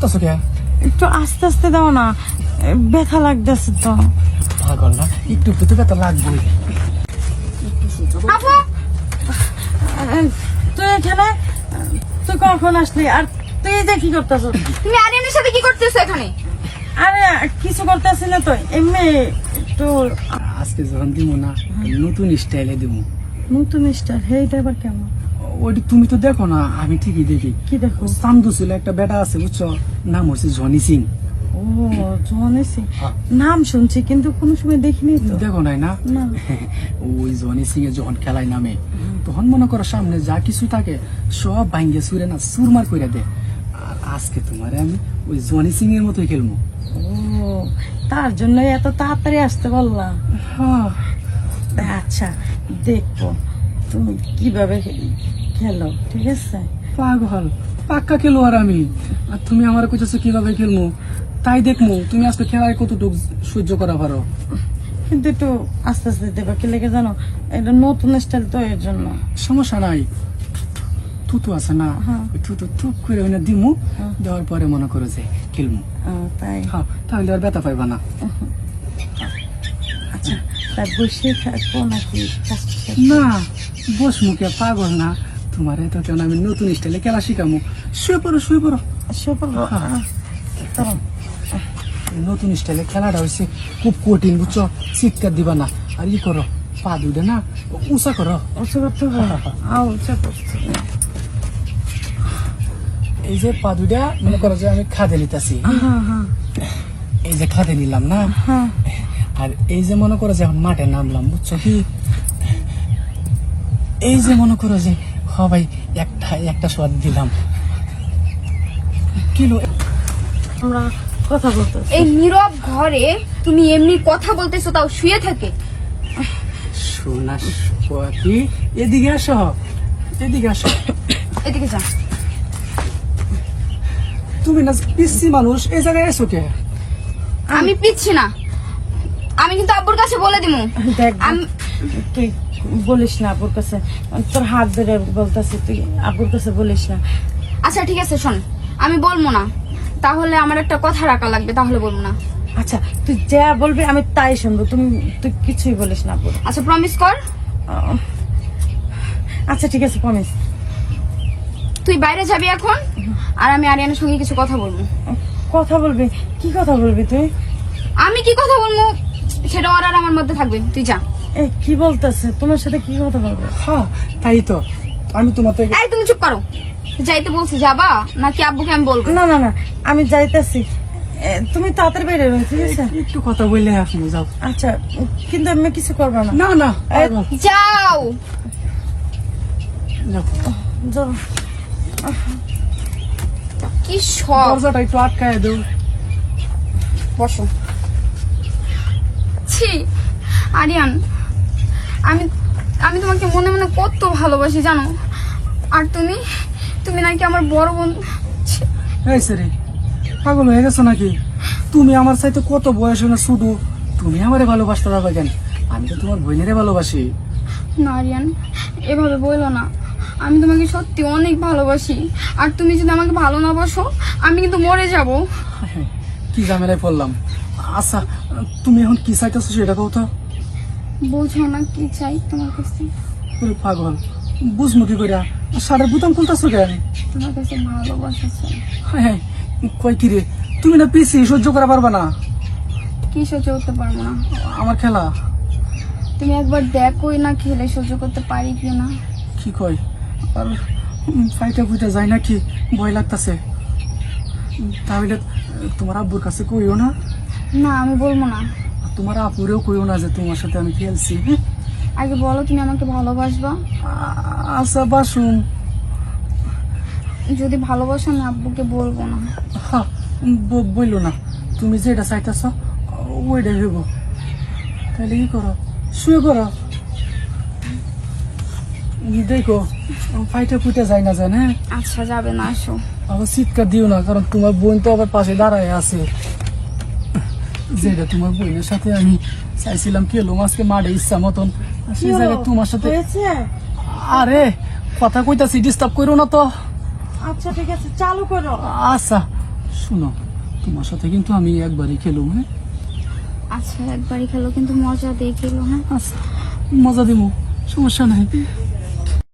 করতেছো কে? একটু আস্তে আস্তে দাও না, ব্যথা লাগতেছে তো। পাগল না, একটু তো ব্যথা লাগবে। আপু তুই এখানে, তুই কখন আসলি? আর তুই এই যে কি করতেছ? তুমি আরিয়ানের সাথে কি করতেছো এখানে? আরে কিছু করতেছি না তো, এমনি একটু। আজকে যখন দিব না, নতুন স্টাইলে দিব। নতুন স্টার, সেইটা আবার কেমন? ওইটি তুমি তো দেখো না, আমি ঠিকই দেখি। কি দেখো? সান্দু ছিল একটা বেটা আছে বুঝছো, নাম হচ্ছে জনি সিং। ও জনি সিং, নাম শুনছি কিন্তু কোনো সময় দেখিনি তো। দেখো নাই না? না। ওই জনি সিং এর যখন খেলায় নামে, তখন মনে করো সামনে যা কিছু থাকে সব ভাঙ্গে সুরে না সুরমার করে দে। আর আজকে তোমার আমি ওই জনি সিং এর মতোই খেলবো। ও, তার জন্য এত তাড়াতাড়ি আসতে বললাম। হ্যাঁ, আচ্ছা দেখবো তুমি কিভাবে খেলো, ঠিক আছে? পাগল পাক্কা খেলো। আর আমি আর তুমি আমার কইতেছো কিভাবে খেলবো, তাই দেখমু তুমি আজকে খেলায় কতটুকু সহ্য করা পারো। কিন্তু একটু আস্তে আস্তে দেবা, কি লেগে জানো, এটা নতুন স্টাইল তো, এর জন্য। সমস্যা নাই, থুতু আছে না, হ্যাঁ। ওই থুতু থুপ করে ওই না দিমু, দেওয়ার পরে মনে করো যে খেলমু। তাই? হ্যাঁ, তাহলে আর ব্যথা পাইবা না। আচ্ছা, তাই বসে থাকবো নাকি? না, বস মুখে পাগল না, তোমার এত কেন আমি নতুন স্টাইলে খেলা শিখামু। শুয়ে পড়ো শুয়ে পড়ো। নতুন স্টাইলে খেলাটা হয়েছে খুব কঠিন বুঝছো, চিৎকার দিবা না। আর ই করো, পা দুইটা না উঁচা করো। উঁচু করতে হবে? উঁচু করছি। এই যে পা দুইটা মনে করো যে আমি খাদে নিতেছি, এই যে খাদে নিলাম না, আর এই যে মনে করো যে এখন মাঠে নামলাম বুঝছো কি, এই যে মনে করো যে ভাই একটা শট দিলাম। কিলো আমরা কথা বলতে। এই নীরব ঘরে তুমি এমনি কথা বলতেছো, তাও শুয়ে থাকে? সোনা কি, এদিকে আসো, এদিকে আসো। এদিকে যা। তুমি না পিসি মানুষ, এই জায়গায় এসো কে? আমি পিচ্ছি না, আমি কিন্তু আব্বুর কাছে বলে দিমু। দেখ, আমি তুই বলিস না আব্বুর কাছে, তোর হাত ধরে বলতেছি, তুই আব্বুর কাছে বলিস না। আচ্ছা ঠিক আছে, শোন, আমি বলবো না, তাহলে আমার একটা কথা রাখা লাগবে, তাহলে বলবো না। আচ্ছা, তুই যা বলবি আমি তাই শুনবো, তুই কিছুই বলিস না আব্বুর। আচ্ছা প্রমিস কর। আচ্ছা ঠিক আছে, প্রমিস। তুই বাইরে যাবি এখন, আর আমি আরিয়ানের সঙ্গে কিছু কথা বলবো। কথা বলবি? কি কথা বলবি তুই? আমি কি কথা বলবো সেটা ওর আর আমার মধ্যে থাকবে, তুই যা। এই কি বলতেছে, তোমার সাথে কি কথা বলবো? হ্যাঁ তাই তো, আমি তোমার থেকে এই তুমি চুপ করো, যাইতে বলছি যাবা নাকি আব্বুকে আমি বলবো? না না না, আমি যাইতেছি, তুমি তাড়াতাড়ি বেরিয়ে যাবে, ঠিক আছে? একটু কথা বললে আসবো, যাও। আচ্ছা, কিন্তু আমি কিছু করবো না। না না, পাগল। যাও। যাও। যাও। কি সব। দরজাটা একটু আটকায় দেও। বসো। ছি আরিয়ান, আমি আমি তোমাকে মনে মনে কত ভালোবাসি জানো, আর তুমি নাকি আমার বড় বন্ধু। ছি, এই সেরে পাগল হয়ে গেছো নাকি? তুমি আমার সাথে কত বয়স না, শুধু তুমি আমারে ভালোবাসতে পারবে কেন? আমি তো তোমার বোনেরে ভালোবাসি। না আরিয়ান, এভাবে বললো না, আমি তোমাকে সত্যি অনেক ভালোবাসি, আর তুমি যদি আমাকে ভালো না বাসো আমি কিন্তু মরে যাব। কি ঝামেলায় পড়লাম। আচ্ছা, তুমি এখন কি চাইতেছো সেটা কও তো। বোঝো না কি চাই তোমার কাছে? ওরে পাগল, বুঝমু কি কইরা? সারের বুতাম খুলতেছো কেন? তোমার কাছে ভালোবাসা চাই। হ্যাঁ হ্যাঁ, কই কি রে, তুমি না পিসি সহ্য করা পারবা না কি সহ্য করতে পারবো না? আমার খেলা? তুমি একবার দেখোই না খেলে সহ্য করতে পারি কি না। কি কয় আর ফাইটা ফুইটা যায় নাকি, ভয় লাগতাছে। তাহলে তোমার আব্বুর কাছে কইও না, না আমি বলবো না। তোমার আপুরেও কইও না যে তোমার সাথে আমি খেলছি। আগে বলো তুমি আমাকে ভালোবাসবা? আচ্ছা বাসুম। যদি ভালোবাসো আমি আব্বুকে বলবো না। হ্যাঁ, বললো না, তুমি যেটা চাইতেছ ওইটাই হইব। তাহলে কি করো, শুয়ে করো। দেখো ফাইটা ফুইটা যায় না, যায় না। আচ্ছা যাবে না, আসো। আবার চিৎকার দিও না, কারণ তোমার বোন তো আবার পাশে দাঁড়ায় আছে। যেটা তোমার বোনের সাথে আমি চাইছিলাম কি হলো, আজকে মাঠে ইচ্ছা মতন, সেই জায়গায় তোমার সাথে। আরে কথা কইতাছি, ডিস্টার্ব করো না তো। আচ্ছা ঠিক আছে, চালু করো। আচ্ছা শোনো, তোমার সাথে কিন্তু আমি একবারই খেলুম। হ্যাঁ আচ্ছা একবারই খেলো, কিন্তু মজা দিয়ে খেলো। হ্যাঁ আচ্ছা, মজা দিব, সমস্যা নাই।